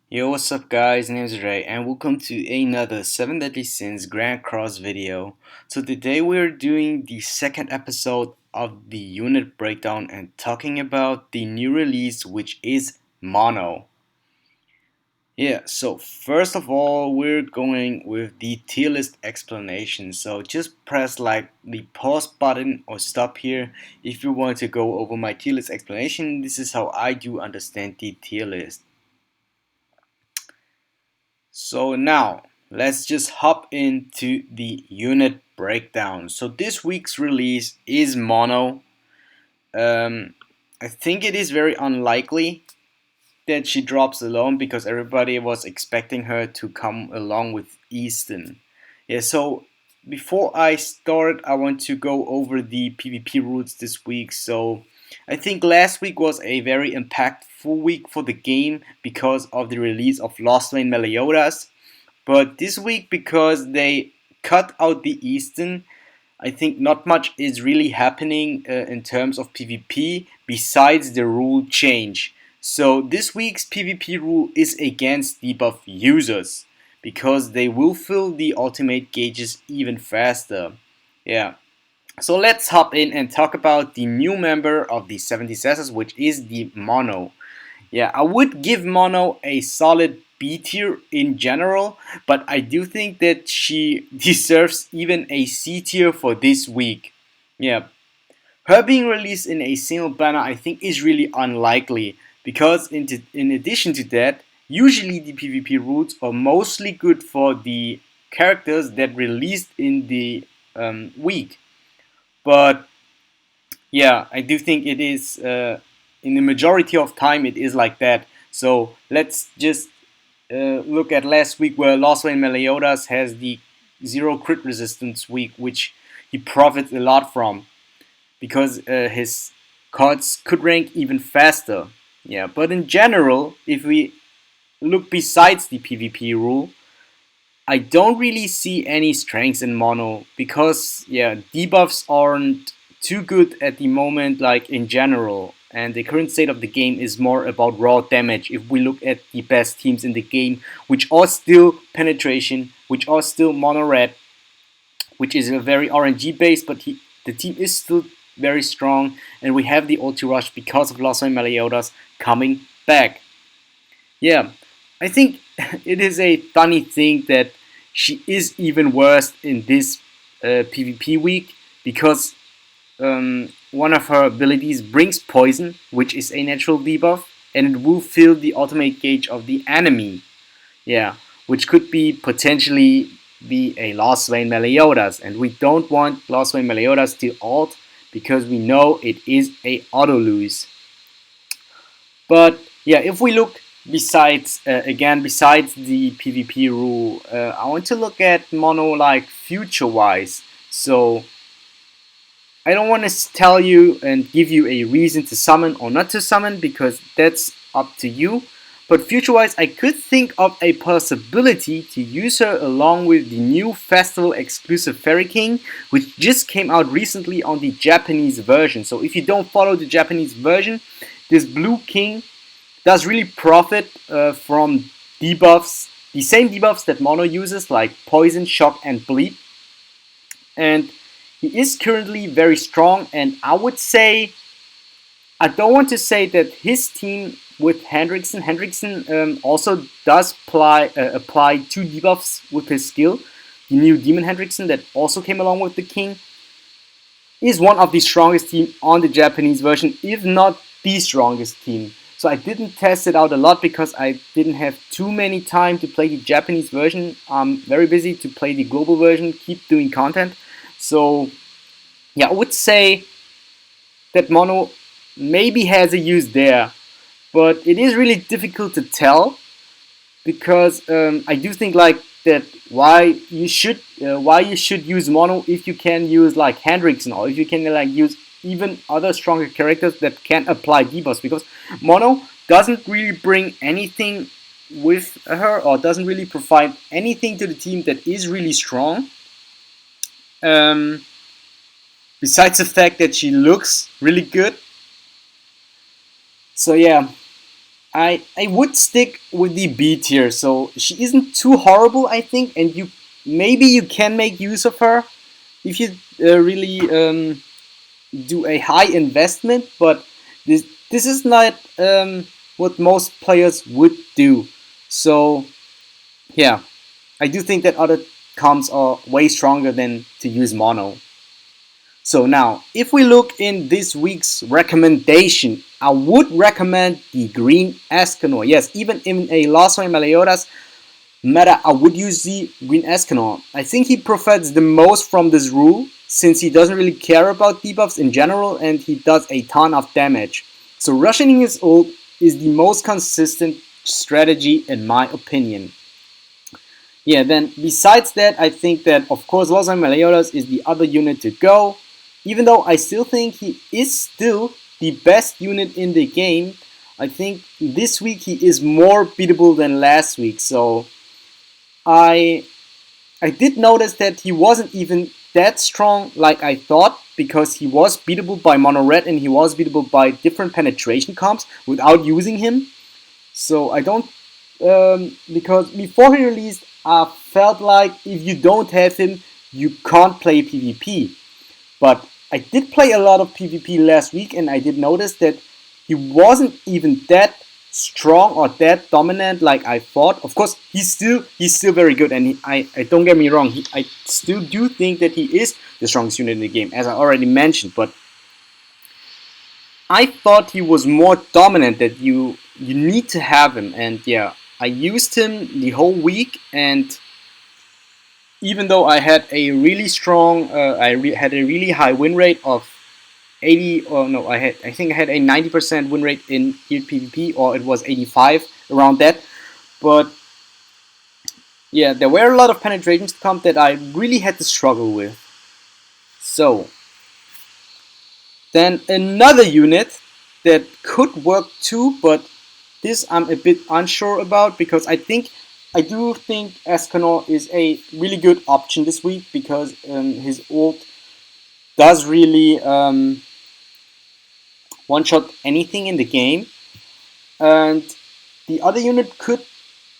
Yo, what's up guys, my name is Ray and welcome to another 7 Deadly Sins Grand Cross video. So today we're doing the second episode of the unit breakdown and talking about the new release, which is Mono. Yeah, so first of all we're going with the tier list explanation. So just press like the pause button or stop here if you want to go over my tier list explanation. This is how I do understand the tier list. So now let's just hop into the unit breakdown. So this week's release is Mono. I think it is very unlikely that she drops alone because everybody was expecting her to come along with Easton. Yeah, so before I start, I want to go over the PvP rules this week. So I think last week was a very impactful week for the game because of the release of Lost Lane Meliodas. But this week, because they cut out the Easton, I think not much is really happening in terms of PvP besides the rule change. So this week's PvP rule is against debuff users because they will fill the ultimate gauges even faster. Yeah. So let's hop in and talk about the new member of the 70 Assassins, which is the Mono. Yeah, I would give Mono a solid B tier in general, but I do think that she deserves even a C tier for this week. Yeah, her being released in a single banner I think is really unlikely because in addition to that, usually the PvP rules are mostly good for the characters that released in the week. But yeah, I do think it is in the majority of time it is like that. So let's just look at last week where Lost Lane Meliodas has the 0 crit resistance week, which he profits a lot from because his cards could rank even faster. Yeah, but in general, if we look besides the PvP rule, I don't really see any strengths in Mono because yeah, debuffs aren't too good at the moment, like in general, and the current state of the game is more about raw damage. If we look at the best teams in the game, which are still penetration, which are still mono red, which is a very RNG based, but the team is still very strong, and we have the ulti rush because of Lost Meliodas coming back. Yeah, I think it is a funny thing that she is even worse in this PvP week because one of her abilities brings poison, which is a natural debuff, and it will fill the ultimate gauge of the enemy. Yeah, which could be potentially be a Lost Vein Meliodas, and we don't want Lost Vein Meliodas to ult because we know it is a auto lose. But yeah, if we look besides besides the PvP rule, I want to look at Mono like future wise. So I don't want to tell you and give you a reason to summon or not to summon because that's up to you. But future-wise, I could think of a possibility to use her along with the new festival exclusive Fairy King, which just came out recently on the Japanese version. So if you don't follow the Japanese version, this blue king does really profit from debuffs, the same debuffs that Mono uses, like Poison, Shock, and Bleed. And he is currently very strong, and I would say, I don't want to say that his team with Hendrickson also does apply 2 debuffs with his skill. The new Demon Hendrickson that also came along with the King is one of the strongest team on the Japanese version, if not the strongest team. So I didn't test it out a lot because I didn't have too many time to play the Japanese version. I'm very busy to play the global version, keep doing content. So yeah, I would say that Mono maybe has a use there, but it is really difficult to tell because I do think like that why you should use Mono if you can use like Hendrickson or if you can like use even other stronger characters that can apply debuffs, because Mono doesn't really bring anything with her or doesn't really provide anything to the team that is really strong. Um, Besides the fact that she looks really good. So yeah, I would stick with the B tier. So she isn't too horrible, I think, and maybe you can make use of her if you really do a high investment. But this is not what most players would do. So yeah, I do think that other comps are way stronger than to use mono. So now, if we look in this week's recommendation, I would recommend the Green Escanor. Yes, even in a Lasso and Meliodas meta, I would use the Green Escanor. I think he profits the most from this rule, since he doesn't really care about debuffs in general, and he does a ton of damage. So rushing his ult is the most consistent strategy in my opinion. Yeah, then besides that, I think that of course Los Meliodas is the other unit to go. Even though I still think he is still the best unit in the game, I think this week he is more beatable than last week. So I I did notice that he wasn't even that strong like I thought, because he was beatable by Mono Red and he was beatable by different penetration comps without using him. So I don't because before he released, I felt like if you don't have him, you can't play PvP. But I did play a lot of PvP last week, and I did notice that he wasn't even that strong or that dominant like I thought. Of course, he's still very good, and I don't get me wrong, I still do think that he is the strongest unit in the game, as I already mentioned. But I thought he was more dominant, that you need to have him, and yeah, I used him the whole week, and even though I had a really strong, had a really high win rate of 80, or no, I think I had a 90% win rate in healed PvP, or it was 85 around that. But yeah, there were a lot of penetrations to come that I really had to struggle with. So then another unit that could work too, but this I'm a bit unsure about, because I do think Escanor is a really good option this week, because his ult does really one-shot anything in the game. And the other unit could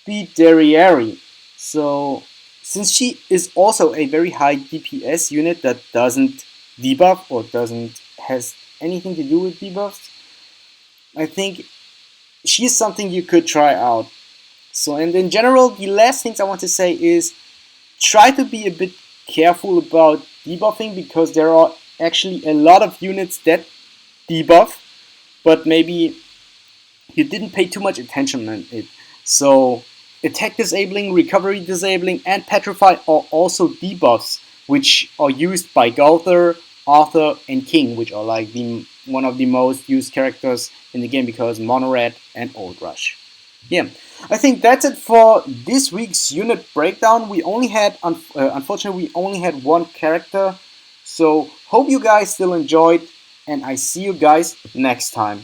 be Derriere. So since she is also a very high DPS unit that doesn't debuff or doesn't has anything to do with debuffs, I think she is something you could try out. So, and in general, the last things I want to say is try to be a bit careful about debuffing, because there are actually a lot of units that debuff, but maybe you didn't pay too much attention on it. So attack disabling, recovery disabling, and petrify are also debuffs, which are used by Gowther, Arthur, and King, which are like one of the most used characters in the game, because Mono Red and Old Rush. Yeah, I think that's it for this week's unit breakdown. We only had, unfortunately, we only had one character. So hope you guys still enjoyed, and I see you guys next time.